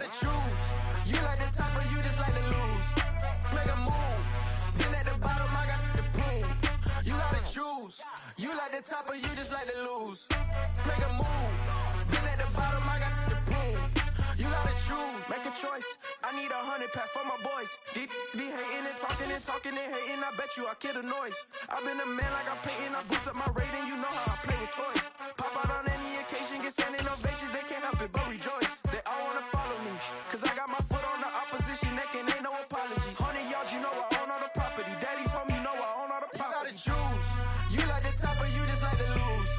gotta choose. You like the top or you just like to lose. Make a move. Then at the bottom, I got the proof. You gotta choose. You like the top or you just like to lose. Make a move. Then at the bottom, I got the proof. You gotta choose. Make a choice. I need 100 pack for my boys. Be hating and talking and hating. I bet you I kill the noise. I've been a man like I'm Peyton. I boost up my rating. You know how I play with toys. Pop out on any occasion, get standing ovations. They can't help it but rejoice. They all wanna follow me, cause I got my foot on the opposition neck and ain't no apologies. 100 yards, you know I own all the property. Daddy's home, you know I own all the property. You gotta choose. You like the top or you just like to lose.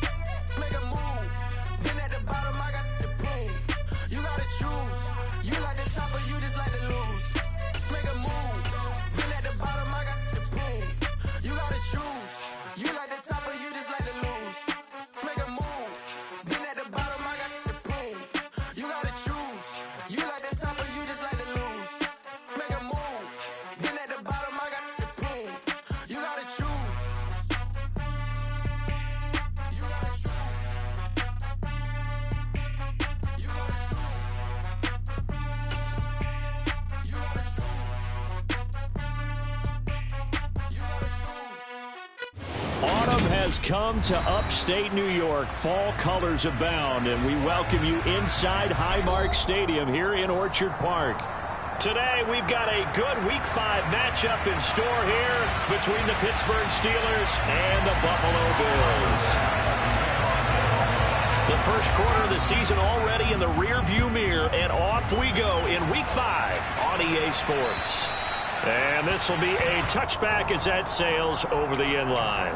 Make a move. Then at the bottom, I got the proof. You gotta choose. You like the top or you just like to lose. Make a move. Then at the bottom, I got the proof. You gotta choose. You like the top or you just like to lose. Make a move. Then at the bottom, I got the proof. You gotta choose. You like the top or you just like to lose. Make a move. Then at the bottom, I got the proof. You gotta choose. You gotta choose. You gotta choose. You gotta choose. You gotta choose. Autumn has come to upstate New York. Fall colors abound, and we welcome you inside Highmark Stadium here in Orchard Park. Today, we've got a good Week 5 matchup in store here between the Pittsburgh Steelers and the Buffalo Bills. The first quarter of the season already in the rearview mirror, and off we go in Week 5 on EA Sports. And this will be a touchback as that sails over the end line.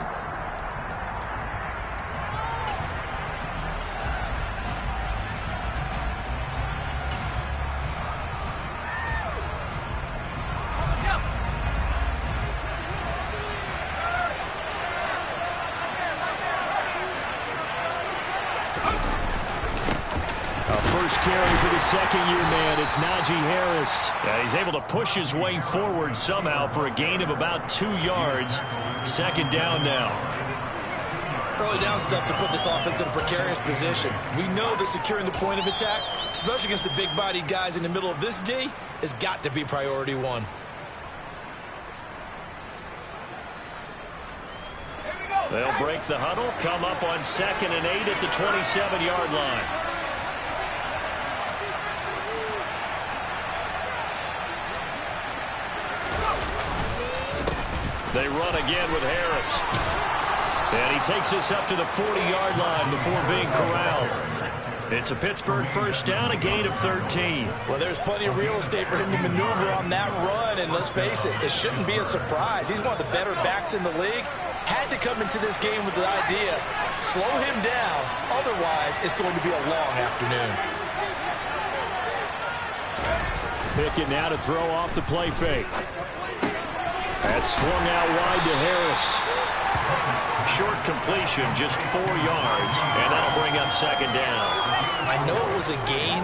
First carry for the second-year man. It's Najee Harris. He's able to push his way forward somehow for a gain of about 2 yards. Second down now. Early down stuff to put this offense in a precarious position. We know that securing the point of attack, especially against the big-bodied guys in the middle of this D, has got to be priority one. They'll break the huddle, come up on 2nd and 8 at the 27-yard line. They run again with Harris. And he takes us up to the 40-yard line before being corralled. It's a Pittsburgh first down, a gain of 13. Well, there's plenty of real estate for him to maneuver on that run, and let's face it, it shouldn't be a surprise. He's one of the better backs in the league. Had to come into this game with the idea, slow him down, otherwise it's going to be a long afternoon. Pickett now to throw off the play fake. That's swung out wide to Harris. Short completion, just 4 yards, and that'll bring up second down. I know it was a gain,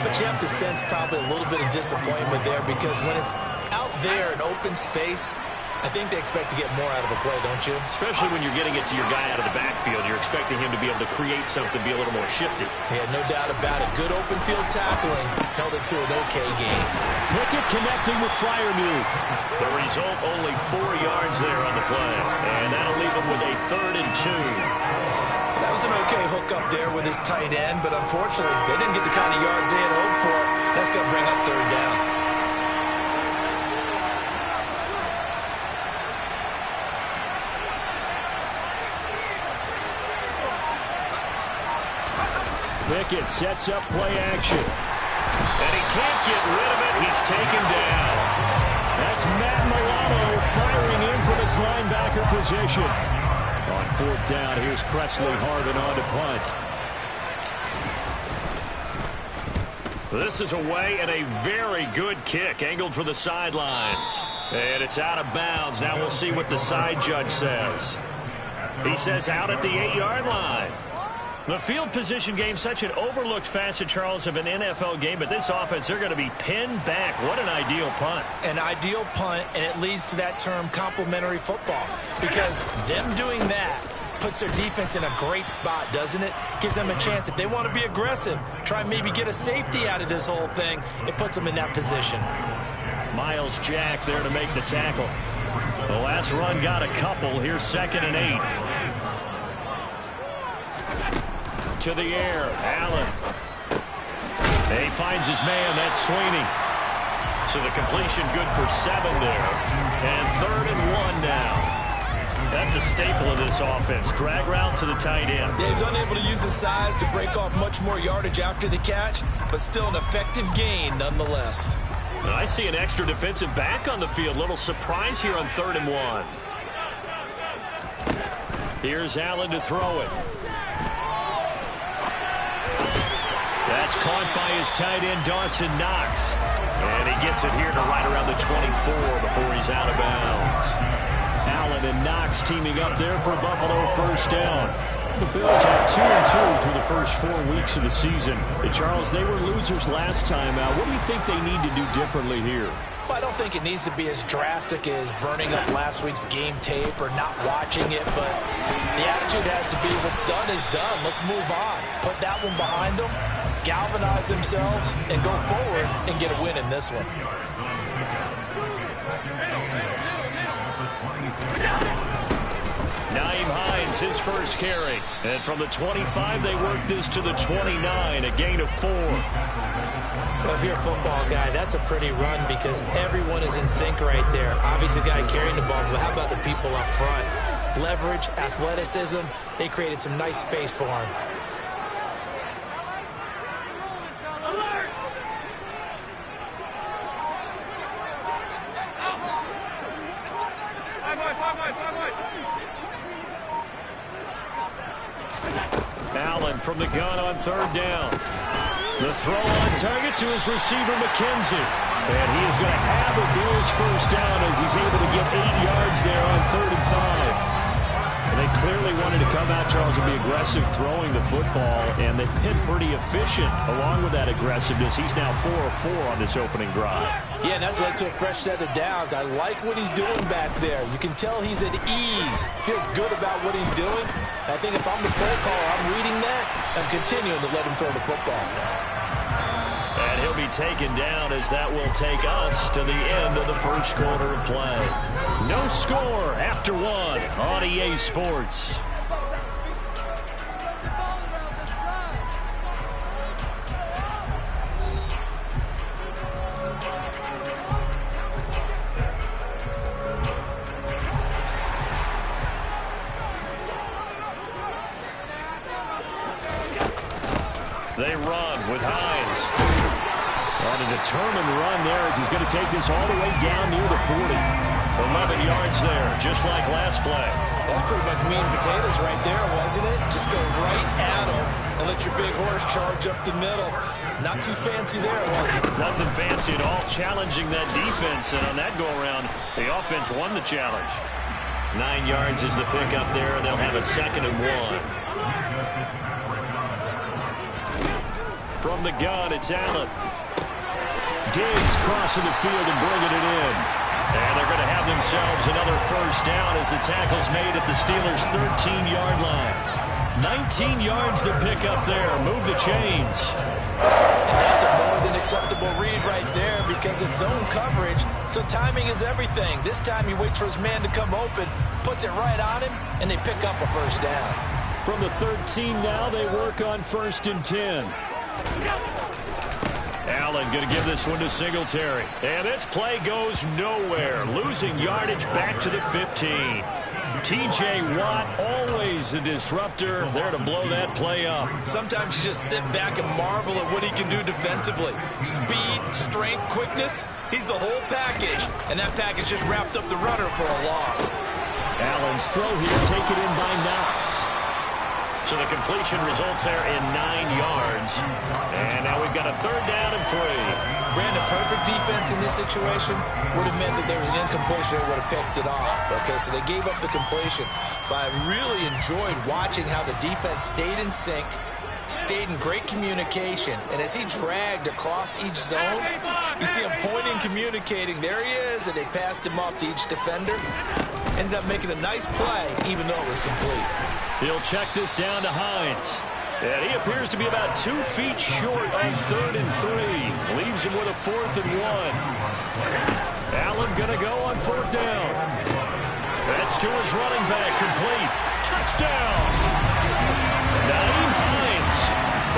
but you have to sense probably a little bit of disappointment there because when it's out there in open space, I think they expect to get more out of a play, don't you? Especially when you're getting it to your guy out of the backfield. You're expecting him to be able to create something, be a little more shifty. Yeah, no doubt about it. Good open field tackling held it to an okay game. Pickett connecting with Freiermuth. The result, only 4 yards there on the play. And that'll leave him with a 3rd and 2. That was an okay hook up there with his tight end, but unfortunately, they didn't get the kind of yards they had hoped for. That's going to bring up 3rd down. Pickett sets up play action. And he can't get rid of it. He's taken down. That's Matt Milano firing in from his linebacker position. On 4th down, here's Presley Harvin on to punt. This is away and a very good kick angled for the sidelines. And it's out of bounds. Now we'll see what the side judge says. He says out at the 8-yard line. The field position game, such an overlooked facet, Charles, of an NFL game, but this offense, they're going to be pinned back. What an ideal punt. An ideal punt, and it leads to that term complementary football, because them doing that puts their defense in a great spot, doesn't it? Gives them a chance. If they want to be aggressive, try and maybe get a safety out of this whole thing, it puts them in that position. Miles Jack there to make the tackle. The last run got a couple. Here's 2nd and 8. To the air, Allen. He finds his man, that's Sweeney. So the completion good for 7 there. And 3rd and 1 now. That's a staple of this offense. Drag route to the tight end. Yeah, he's unable to use his size to break off much more yardage after the catch, but still an effective gain nonetheless. And I see an extra defensive back on the field. Little surprise here on 3rd and 1. Here's Allen to throw it. That's caught by his tight end, Dawson Knox. And he gets it here to right around the 24 before he's out of bounds. Allen and Knox teaming up there for Buffalo first down. The Bills had 2-2 through the first 4 weeks of the season. And Charles, they were losers last time out. What do you think they need to do differently here? Well, I don't think it needs to be as drastic as burning up last week's game tape or not watching it, but the attitude has to be what's done is done. Let's move on. Put that one behind them, galvanize themselves, and go forward and get a win in this one. Naeem Hines, his first carry. And from the 25, they work this to the 29, a gain of 4. Well, if you're a football guy, that's a pretty run because everyone is in sync right there. Obviously, the guy carrying the ball, but how about the people up front? Leverage, athleticism, they created some nice space for him. Allen from the gun on 3rd down. The throw on target to his receiver, McKenzie. And he is going to have a Bills first down as he's able to get 8 yards there on 3rd and 5. And they clearly wanted to come out, Charles, and be aggressive throwing the football, and they've been pretty efficient along with that aggressiveness. He's now 4 of 4 on this opening drive. Yeah, and that's led to a fresh set of downs. I like what he's doing back there. You can tell he's at ease. Feels good about what he's doing. I think if I'm the play caller, I'm reading that. I'm continuing to let him throw the football. And he'll be taken down as that will take us to the end of the first quarter of play. No score after 1 on EA Sports. They run with Hines. On a determined run there as he's going to take this all the way down near the 40. 11 yards there, just like last play. That's pretty much meat and potatoes right there, wasn't it? Just go right at him and let your big horse charge up the middle. Not too fancy there, was it? Nothing fancy at all, challenging that defense. And on that go-around, the offense won the challenge. 9 yards is the pickup there, and they'll have a 2nd and 1. From the gun, it's Allen. Diggs crossing the field and bringing it in. And they're going to have themselves another first down as the tackle's made at the Steelers' 13-yard line. 19 yards to pick up there. Move the chains. And that's a more than acceptable read right there because it's zone coverage, so timing is everything. This time he waits for his man to come open, puts it right on him, and they pick up a first down. From the 13 now, they work on 1st and 10. Allen going to give this one to Singletary. And this play goes nowhere. Losing yardage back to the 15. T.J. Watt, always a disruptor, there to blow that play up. Sometimes you just sit back and marvel at what he can do defensively. Speed, strength, quickness, he's the whole package. And that package just wrapped up the runner for a loss. Allen's throw here taken in by Knox. So the completion results there in 9 yards. And now we've got a 3rd down and 3. Brandon, perfect defense in this situation would have meant that there was an incompletion that would have picked it off. Okay, so they gave up the completion. But I really enjoyed watching how the defense stayed in sync, stayed in great communication. And as he dragged across each zone, you see him pointing, communicating. There he is, and they passed him off to each defender. Ended up making a nice play, even though it was complete. He'll check this down to Hines. And he appears to be about 2 feet short on 3rd and 3. Leaves him with a 4th and 1. Allen going to go on 4th down. That's to his running back, complete. Touchdown! Nyheim Hines,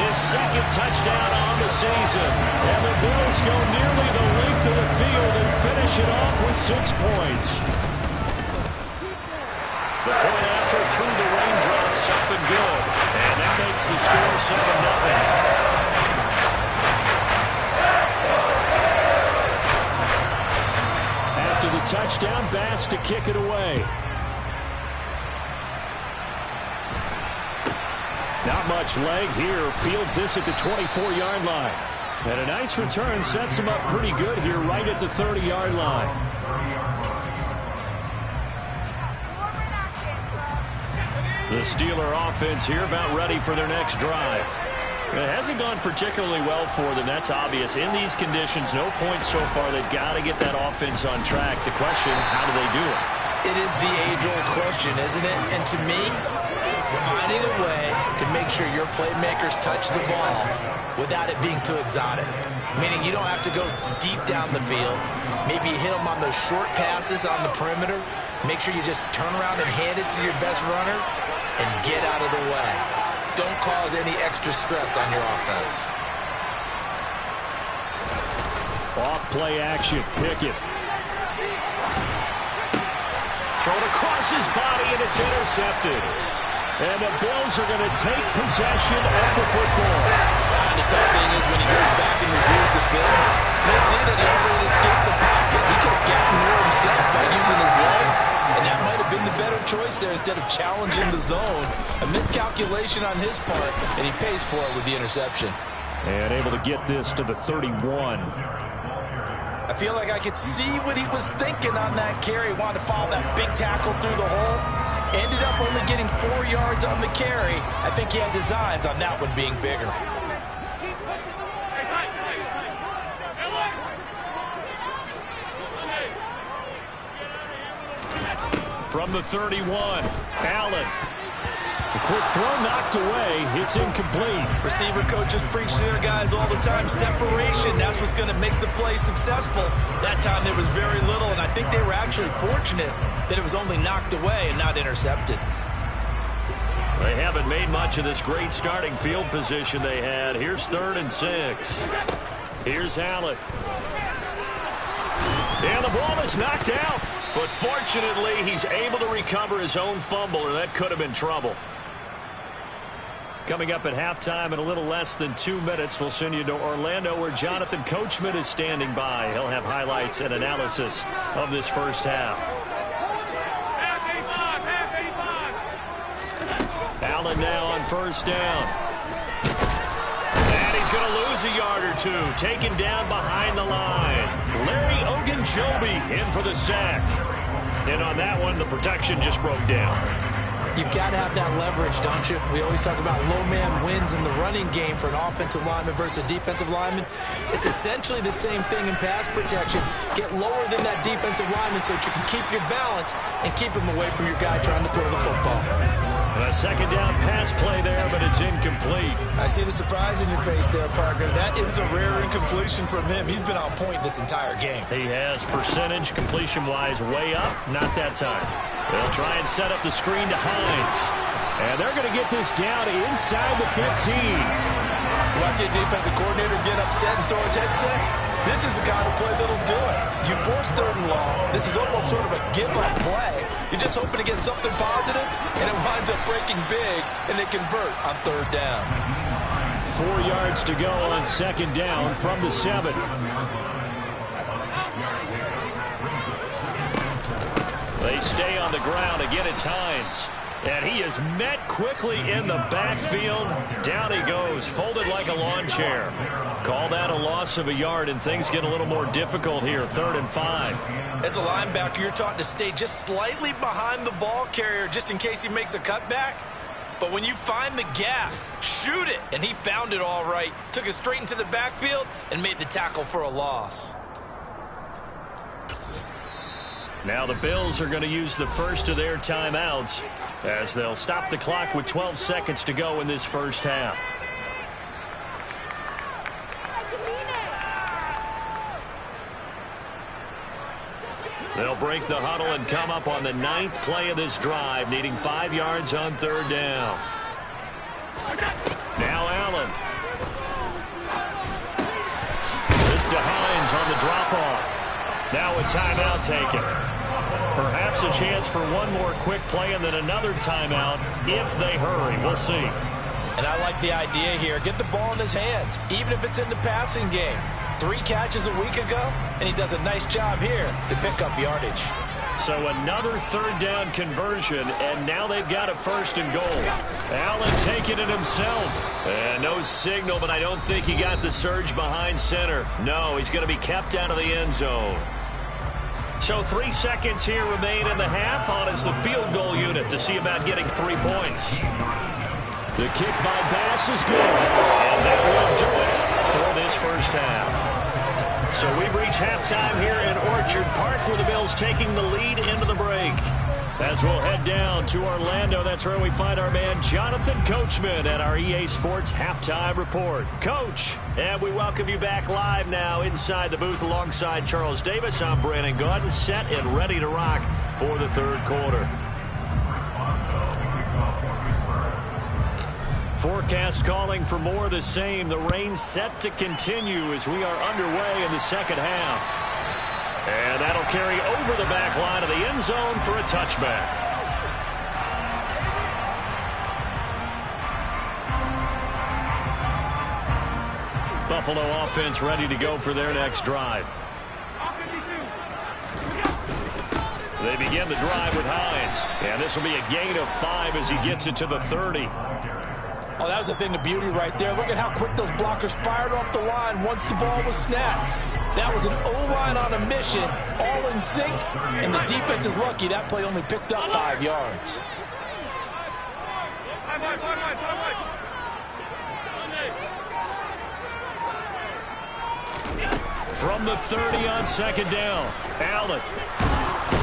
his 2nd touchdown on the season. And the Bills go nearly the length of the field and finish it off with 6 points. The point after through the raindrops up and good. And that makes the score 7-0. After the touchdown, Bass to kick it away. Not much leg here. Fields this at the 24-yard line. And a nice return sets him up pretty good here right at the 30-yard line. The Steeler offense here about ready for their next drive. It hasn't gone particularly well for them. That's obvious. In these conditions, no points so far. They've got to get that offense on track. The question, how do they do it? It is the age-old question, isn't it? And to me, finding a way to make sure your playmakers touch the ball without it being too exotic. Meaning you don't have to go deep down the field. Maybe you hit them on those short passes on the perimeter. Make sure you just turn around and hand it to your best runner and get out of the way. Don't cause any extra stress on your offense. Off play action. Pickett. Thrown across his body, and it's intercepted. And the Bills are going to take possession of the football. And the tough thing is when he goes back and reviews the film, he'll see that he already escaped the pocket. He could have gotten more himself by using his legs, and that might have been the better choice there instead of challenging the zone. A miscalculation on his part, and he pays for it with the interception. And able to get this to the 31. I feel like I could see what he was thinking on that carry. Wanted to follow that big tackle through the hole. Ended up only getting 4 yards on the carry. I think he had designs on that one being bigger. From the 31, Allen. The quick throw knocked away. It's incomplete. Receiver coaches preach to their guys all the time. Separation, that's what's going to make the play successful. That time there was very little, and I think they were actually fortunate that it was only knocked away and not intercepted. They haven't made much of this great starting field position they had. Here's 3rd and 6. Here's Allen. And the ball is knocked out. But fortunately, he's able to recover his own fumble, or that could have been trouble. Coming up at halftime in a little less than 2 minutes, we'll send you to Orlando where Jonathan Coachman is standing by. He'll have highlights and analysis of this first half. Allen now on 1st down. And he's going to lose a yard or two. Taken down behind the line. Larry Ogunjobi in for the sack. And on that one, the protection just broke down. You've got to have that leverage, don't you? We always talk about low man wins in the running game for an offensive lineman versus a defensive lineman. It's essentially the same thing in pass protection. Get lower than that defensive lineman so that you can keep your balance and keep him away from your guy trying to throw the football. A 2nd down pass play there, but it's incomplete. I see the surprise in your face there, partner. That is a rare incompletion from him. He's been on point this entire game. He has percentage completion-wise way up. Not that time. They'll try and set up the screen to Hines. And they're going to get this down inside the 15. When I see a defensive coordinator get upset and throw his headset, this is the kind of play that'll do it. You force 3rd and long. This is almost sort of a give-up play. You're just hoping to get something positive, and it winds up breaking big, and they convert on 3rd down. 4 yards to go on 2nd down from the 7. They stay on the ground. Again, it's Hines. And he is met quickly in the backfield. Down he goes, folded like a lawn chair. Call that a loss of a yard, and things get a little more difficult here. 3rd and 5. As a linebacker, you're taught to stay just slightly behind the ball carrier just in case he makes a cutback. But when you find the gap, shoot it. And he found it all right. Took it straight into the backfield and made the tackle for a loss. Now the Bills are going to use the first of their timeouts as they'll stop the clock with 12 seconds to go in this first half. They'll break the huddle and come up on the 9th play of this drive, needing 5 yards on 3rd down. Now Allen. This to Hines on the drop-off. Now a timeout taken. Perhaps a chance for one more quick play and then another timeout if they hurry. We'll see. And I like the idea here. Get the ball in his hands, even if it's in the passing game. 3 catches a week ago, and he does a nice job here to pick up yardage. So another 3rd down conversion, and now they've got a 1st and goal. Allen taking it himself. And no signal, but I don't think he got the surge behind center. No, he's going to be kept out of the end zone. So 3 seconds here remain in the half on as the field goal unit to see about getting 3 points. The kick by Bass is good, and that will do it for this first half. So we've reached halftime here in Orchard Park with the Bills taking the lead into the break. As we'll head down to Orlando, that's where we find our man Jonathan Coachman at our EA Sports Halftime Report. Coach, and we welcome you back live now inside the booth alongside Charles Davis. I'm Brandon Gaudin, set and ready to rock for the 3rd quarter. Forecast calling for more of the same. The rain set to continue as we are underway in the 2nd half. And that'll carry over the back line of the end zone for a touchback. Buffalo offense ready to go for their next drive. They begin the drive with Hines. And this will be a gain of 5 as he gets it to the 30. Oh, that was a thing of beauty right there. Look at how quick those blockers fired off the line once the ball was snapped. That was an O-line on a mission, all in sync, and the defense is lucky that play only picked up 5 yards. From the 30 on 2nd down, Allen.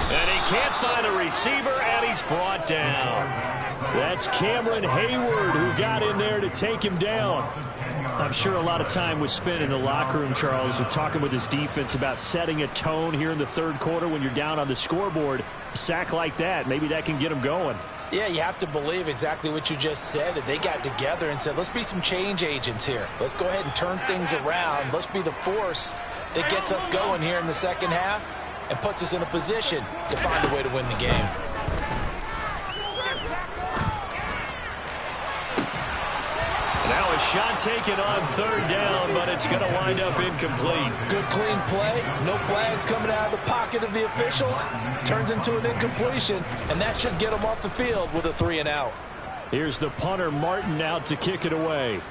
And he can't find a receiver, and he's brought down. That's Cameron Hayward who got in there to take him down. I'm sure a lot of time was spent in the locker room, Charles, talking with his defense about setting a tone here in the 3rd quarter when you're down on the scoreboard. A sack like that, maybe that can get them going. Yeah, you have to believe exactly what you just said, that they got together and said, let's be some change agents here. Let's go ahead and turn things around. Let's be the force that gets us going here in the 2nd half and puts us in a position to find a way to win the game. Now a shot taken on 3rd down, but it's going to wind up incomplete. Good clean play. No flags coming out of the pocket of the officials. Turns into an incompletion, and that should get them off the field with a 3 and out. Here's the punter Martin out to kick it away.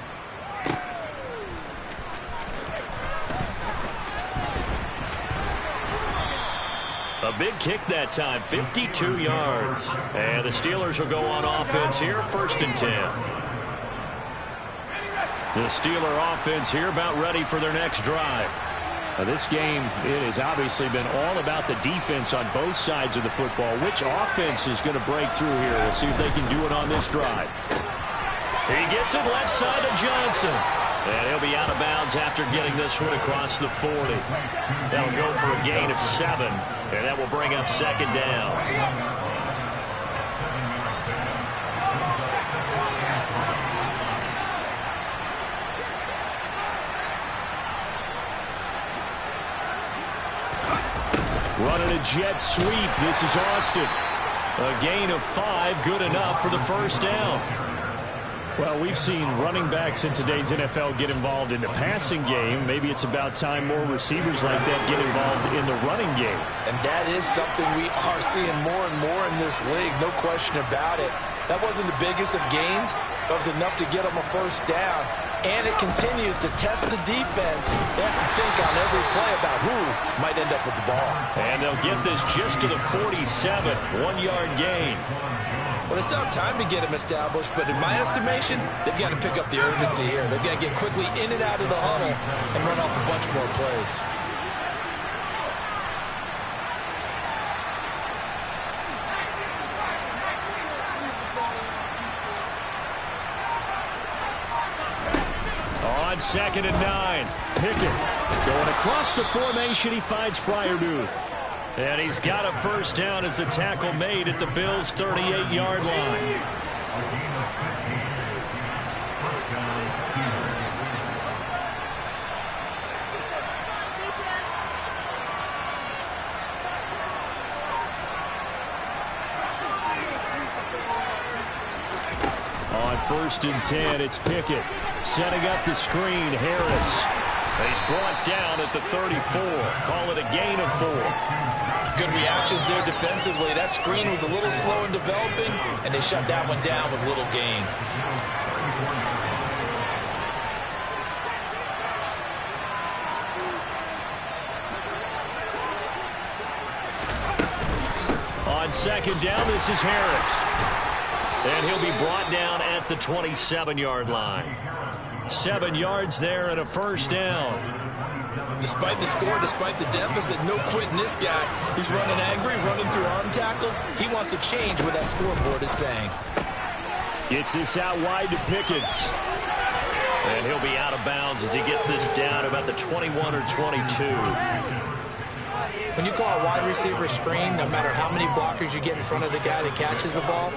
A big kick that time, 52 yards. And the Steelers will go on offense here, 1st and 10. The Steeler offense here about ready for their next drive. Now this game, it has obviously been all about the defense on both sides of the football. Which offense is going to break through here? We'll see if they can do it on this drive. He gets it left side to Johnson. And he'll be out of bounds after getting this one across the 40. That'll go for a gain of 7, and that will bring up 2nd down. Running a jet sweep. This is Austin. A gain of 5, good enough for the 1st down. Well, we've seen running backs in today's NFL get involved in the passing game. Maybe it's about time more receivers like that get involved in the running game. And that is something we are seeing more and more in this league, no question about it. That wasn't the biggest of gains. That was enough to get them a 1st down. And it continues to test the defense. They have to think on every play about who might end up with the ball. And they'll get this just to the 47, 1-yard gain. Well, they still have time to get him established, but in my estimation, they've got to pick up the urgency here. They've got to get quickly in and out of the huddle and run off a bunch more plays. on 2nd and 9. Pickett going across the formation. He finds Freiermuth. And he's got a first down as the tackle made at the Bills' 38-yard line. On 1st and 10, it's Pickett setting up the screen. Harris. He's brought down at the 34. Call it a gain of 4. Good reactions there defensively. That screen was a little slow in developing, and they shut that one down with little gain. On 2nd down, this is Harris. And he'll be brought down at the 27-yard line. 7 yards there and a first down. Despite the score, despite the deficit, no quitting this guy. He's running angry, running through arm tackles. He wants to change what that scoreboard is saying. Gets this out wide to Pickett. And he'll be out of bounds as he gets this down about the 21 or 22. When you call a wide receiver screen, no matter how many blockers you get in front of the guy that catches the ball,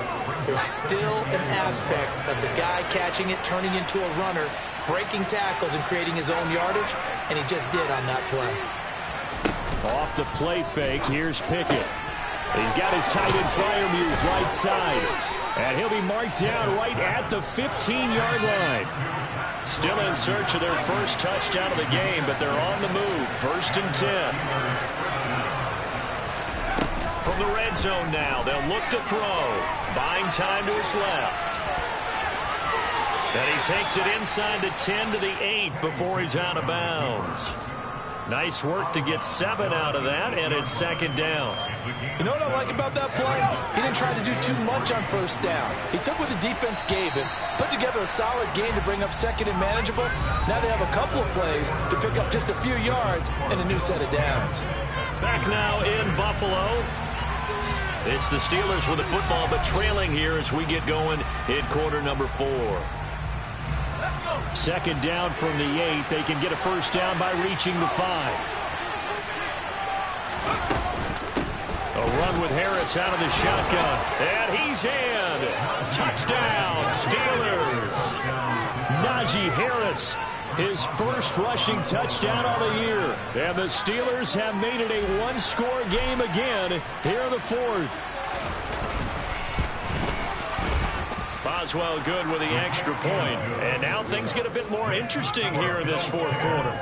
there's still an aspect of the guy catching it, turning into a runner, breaking tackles and creating his own yardage, and he just did on that play. Off the play fake, here's Pickett. He's got his tight end Freiermuth right side. And he'll be marked down right at the 15-yard line. Still in search of their first touchdown of the game, but they're on the move. 1st and 10. From the red zone now, they'll look to throw. Buying time to his left. And he takes it inside the 10 to the 8 before he's out of bounds. Nice work to get 7 out of that, and it's 2nd down. You know what I like about that play? He didn't try to do too much on 1st down. He took what the defense gave him, put together a solid game to bring up 2nd and manageable. Now they have a couple of plays to pick up just a few yards and a new set of downs. Back now in Buffalo. It's the Steelers with the football, but trailing here as we get going in quarter number 4. 2nd down from the 8. They can get a first down by reaching the 5. A run with Harris out of the shotgun. And he's in. Touchdown, Steelers. Najee Harris, his first rushing touchdown of the year. And the Steelers have made it a one-score game again here in the 4th. Boswell good with the extra point. And now things get a bit more interesting here in this 4th quarter.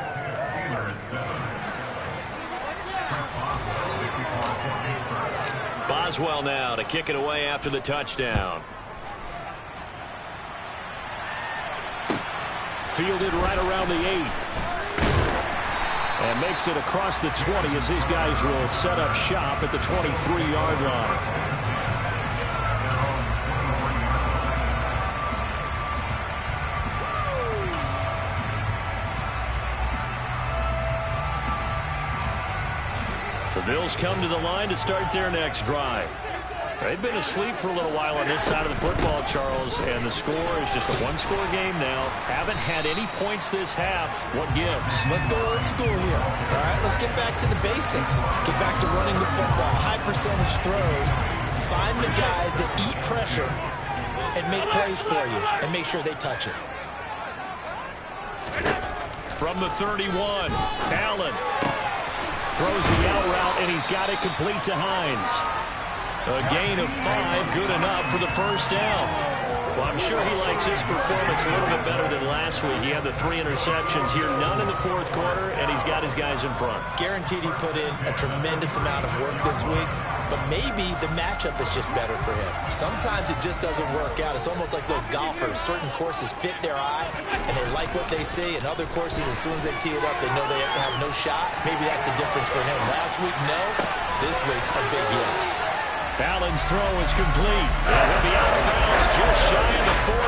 Boswell now to kick it away after the touchdown. Fielded right around the 8. And makes it across the 20 as his guys will set up shop at the 23-yard line. The Bills come to the line to start their next drive. They've been asleep for a little while on this side of the football, Charles, and the score is just a one-score game now. Haven't had any points this half. What gives? Let's go old school here. All right, let's get back to the basics. Get back to running the football, high percentage throws. Find the guys that eat pressure and make plays for you and make sure they touch it. From the 31, Allen throws the out route, and he's got it complete to Hines. A gain of 5, good enough for the first down. Well, I'm sure he likes his performance a little bit better than last week. He had the 3 interceptions here, none in the 4th quarter, and he's got his guys in front. Guaranteed he put in a tremendous amount of work this week, but maybe the matchup is just better for him. Sometimes it just doesn't work out. It's almost like those golfers. Certain courses fit their eye, and they like what they see, and other courses, as soon as they tee it up, they know they have no shot. Maybe that's the difference for him. Last week, no. This week, a big yes. Allen's throw is complete. And he'll be out of bounds just shy of the 40.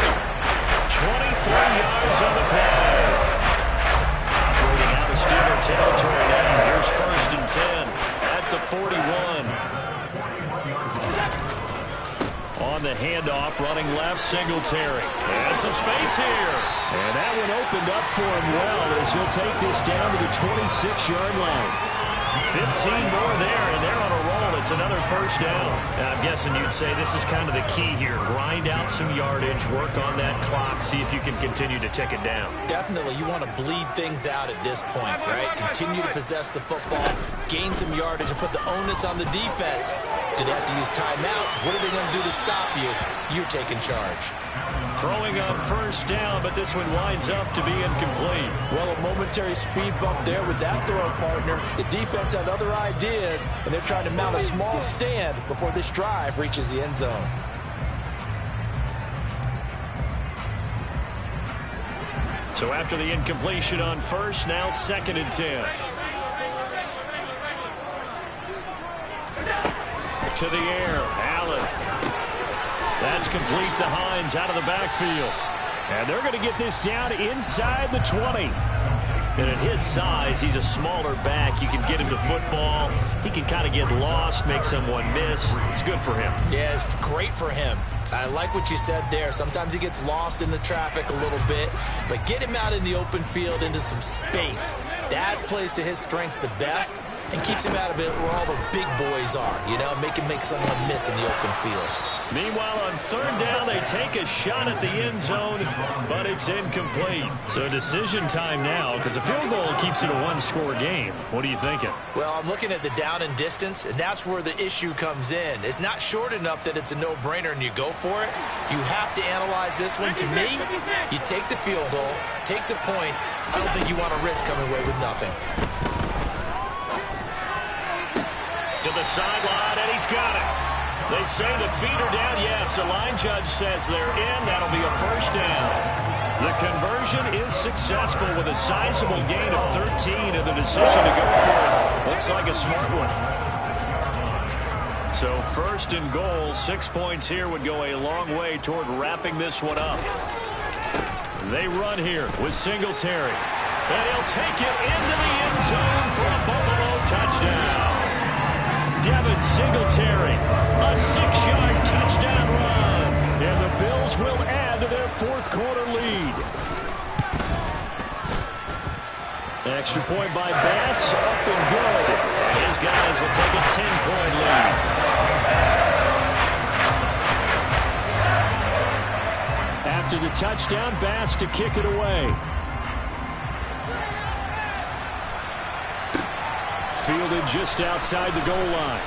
23 yards on the play. Operating out of Steeler territory now. Here's 1st and 10 at the 41. On on the handoff, running left, Singletary. And some space here. And that one opened up for him well as he'll take this down to the 26-yard line. 15 more there, and they're on a roll. It's another first down. Now, I'm guessing you'd say this is kind of the key here. Grind out some yardage, work on that clock, see if you can continue to tick it down. Definitely, you want to bleed things out at this point, right? Continue to possess the football, gain some yardage, and put the onus on the defense. Do they have to use timeouts? What are they going to do to stop you? You're taking charge. Throwing on first down, but this one winds up to be incomplete. Well, a momentary speed bump there with that throw partner. The defense had other ideas, and they're trying to mount a small stand before this drive reaches the end zone. So after the incompletion on first, now 2nd and 10. To the air, Allen. That's complete to Hines out of the backfield. And they're going to get this down inside the 20. And at his size, he's a smaller back. You can get him to football. He can kind of get lost, make someone miss. It's good for him. Yeah, it's great for him. I like what you said there. Sometimes he gets lost in the traffic a little bit, but get him out in the open field into some space. That plays to his strengths the best and keeps him out of it where all the big boys are, you know, make someone miss in the open field. Meanwhile, on 3rd down, they take a shot at the end zone, but it's incomplete. So decision time now, because a field goal keeps it a one-score game. What are you thinking? Well, I'm looking at the down and distance, and that's where the issue comes in. It's not short enough that it's a no-brainer and you go for it. You have to analyze this one. To me, you take the field goal, take the points. I don't think you want to risk coming away with nothing. To the sideline, and he's got it. They say the feet are down. Yes, the line judge says they're in. That'll be a first down. The conversion is successful with a sizable gain of 13, and the decision to go for it looks like a smart one. So 1st and goal, 6 points here would go a long way toward wrapping this one up. They run here with Singletary, and he'll take it into the end zone for a Buffalo touchdown. Devin Singletary, a 6-yard touchdown run. And the Bills will add to their 4th quarter lead. Extra point by Bass, up and good. His guys will take a 10-point lead. After the touchdown, Bass to kick it away. Fielded just outside the goal line.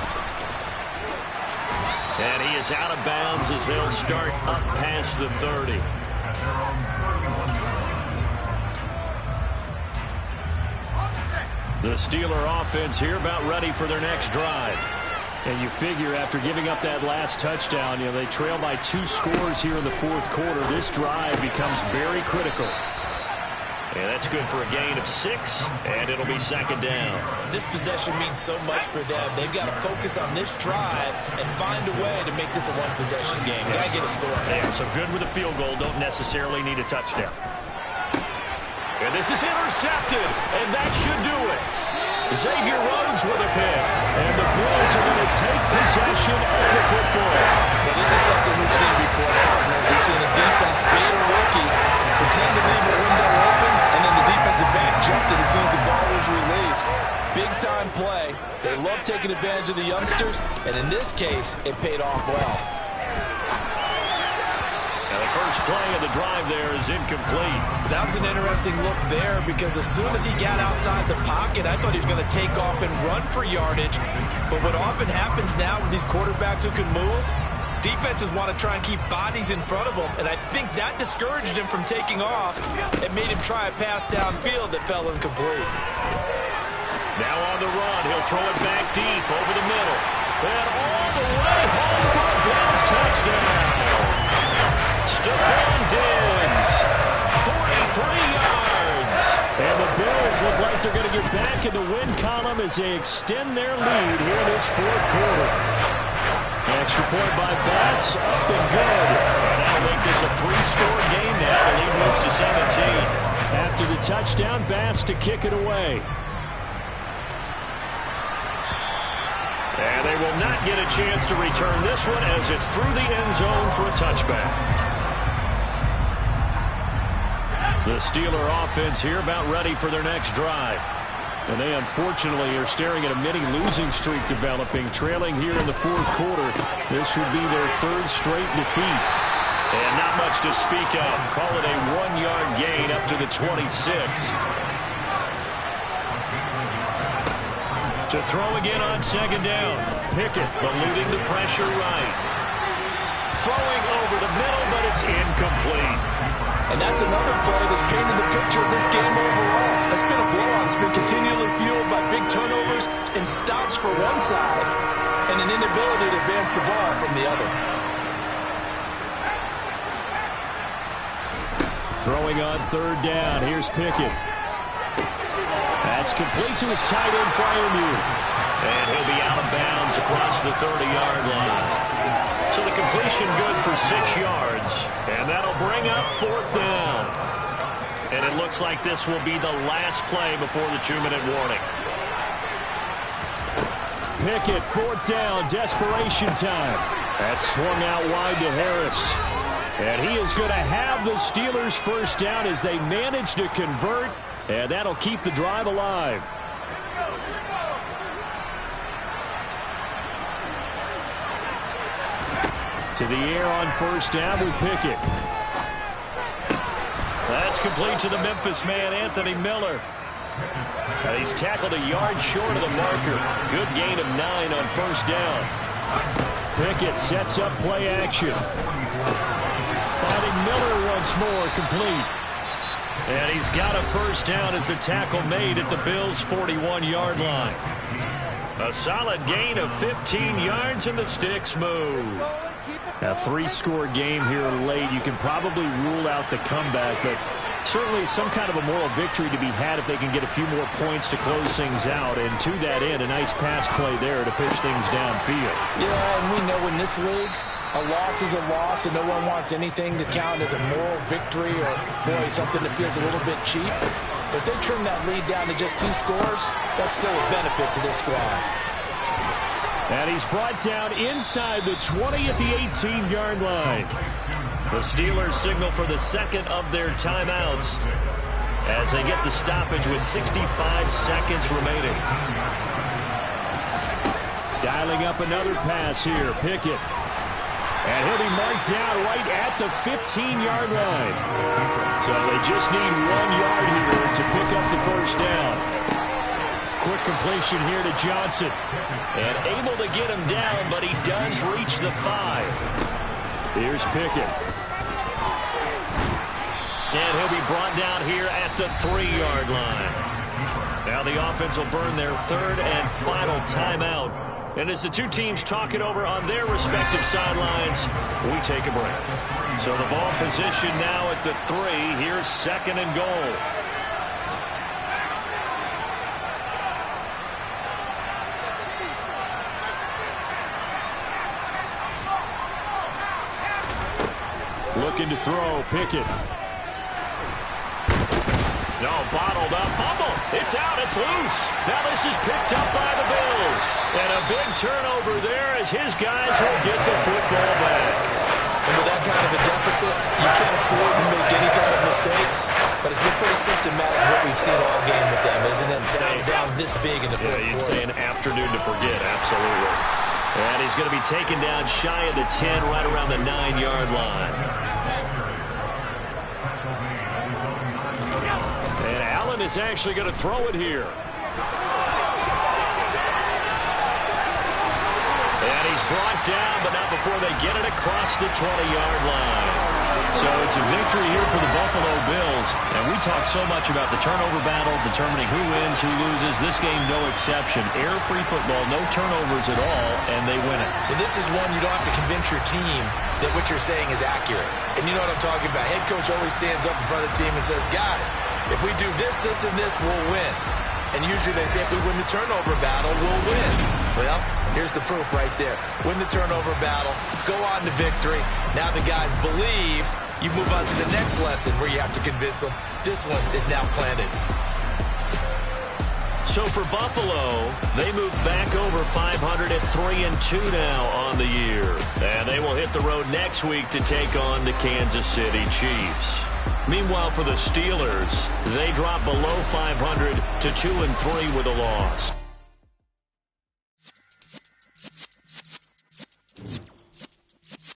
And he is out of bounds as they'll start up past the 30. The Steeler offense here about ready for their next drive. And you figure after giving up that last touchdown, you know, they trail by 2 scores here in the 4th quarter. This drive becomes very critical. And that's good for a gain of 6, and it'll be 2nd down. This possession means so much for them. They've got to focus on this drive and find a way to make this a one-possession game. Got to get a score. Yeah, so good with a field goal. Don't necessarily need a touchdown. And this is intercepted, and that should do it. Xavier Rhodes with a pick. And the Bills are going to take possession of the football. Well, this is something we've seen before, partner. We've seen a defense bait a rookie, pretend to leave a window open, and then the defensive back jumped it as soon as the ball was released. Big-time play. They love taking advantage of the youngsters, and in this case, it paid off well. Now the first play of the drive there is incomplete. That was an interesting look there because as soon as he got outside the pocket, I thought he was going to take off and run for yardage. But what often happens now with these quarterbacks who can move, defenses want to try and keep bodies in front of them, and I think that discouraged him from taking off and made him try a pass downfield that fell incomplete. Now on the run, he'll throw it back deep over the middle. And all the way home for a Bills touchdown. Stephon Diggs, 43 yards. And the Bills look like they're going to get back in the win column as they extend their lead here in this 4th quarter. Extra point by Bass, up and good. And that'll make this a 3-score game now. The lead moves to 17. After the touchdown, Bass to kick it away. And they will not get a chance to return this one as it's through the end zone for a touchback. The Steeler offense here about ready for their next drive. And they unfortunately are staring at a mini losing streak developing, trailing here in the fourth quarter. This would be their third straight defeat. And not much to speak of. Call it a 1-yard gain up to the 26. To throw again on second down. Pickett eluding the pressure right. Throwing over the middle, but it's incomplete. And that's another play that's painted the picture of this game overall. It's been a blowout. It's been continually fueled by big turnovers and stops for one side and an inability to advance the ball from the other. Throwing on third down. Here's Pickett. That's complete to his tight end, Freiermuth. And he'll be out of bounds across the 30-yard line. So the completion good for 6 yards. And that'll bring up fourth down. And it looks like this will be the last play before the 2-minute warning. Pickett, fourth down, desperation time. That's swung out wide to Harris. And he is going to have the Steelers first down as they manage to convert. And that'll keep the drive alive. To the air on first down with Pickett. That's complete to the Memphis man, Anthony Miller. And he's tackled a yard short of the marker. Good gain of 9 on first down. Pickett sets up play action. Finding Miller once more, complete. And he's got a first down as the tackle made at the Bills' 41-yard line. A solid gain of 15 yards and the sticks move. A 3-score game here late. You can probably rule out the comeback, but certainly some kind of a moral victory to be had if they can get a few more points to close things out. And to that end, a nice pass play there to push things downfield. Yeah, and we know in this league, a loss is a loss, and no one wants anything to count as a moral victory or, boy, something that feels a little bit cheap. If they trim that lead down to just 2 scores, that's still a benefit to this squad. And he's brought down inside the 20 at the 18-yard line. The Steelers signal for the second of their timeouts as they get the stoppage with 65 seconds remaining. Dialing up another pass here, Pickett. And he'll be marked down right at the 15-yard line. So they just need 1 yard here to pick up the first down. Quick completion here to Johnson. And able to get him down, but he does reach the 5. Here's Pickett. And he'll be brought down here at the 3-yard line. Now the offense will burn their third and final timeout. And as the two teams talk it over on their respective sidelines, we take a break. So the ball position now at the 3. Here's second and goal. Looking to throw, Pickett. No, bottled up, fumble. It's out, it's loose. Now this is picked up by the Bills. And a big turnover there as his guys will get the football back. And with that kind of a deficit, you can't afford to make any kind of mistakes. But it's been pretty symptomatic of what we've seen all game with them, isn't it? Down this big in the fourth quarter. You'd say an afternoon to forget, absolutely. And he's going to be taken down shy of the 10, right around the 9-yard line. And Allen is actually going to throw it here. And he's brought down, but not before they get it across the 20-yard line. So it's a victory here for the Buffalo Bills. And we talk so much about the turnover battle, determining who wins, who loses. This game, no exception. Air-free football, no turnovers at all, and they win it. So this is one you don't have to convince your team that what you're saying is accurate. And you know what I'm talking about. Head coach always stands up in front of the team and says, guys, if we do this, this, and this, we'll win. And usually they say if we win the turnover battle, we'll win. Well, here's the proof right there. Win the turnover battle, go on to victory. Now the guys believe. You move on to the next lesson where you have to convince them. This one is now planted. So for Buffalo, they move back over 500 at 3-2 now on the year. And they will hit the road next week to take on the Kansas City Chiefs. Meanwhile, for the Steelers, they drop below 500 to 2-3 with a loss.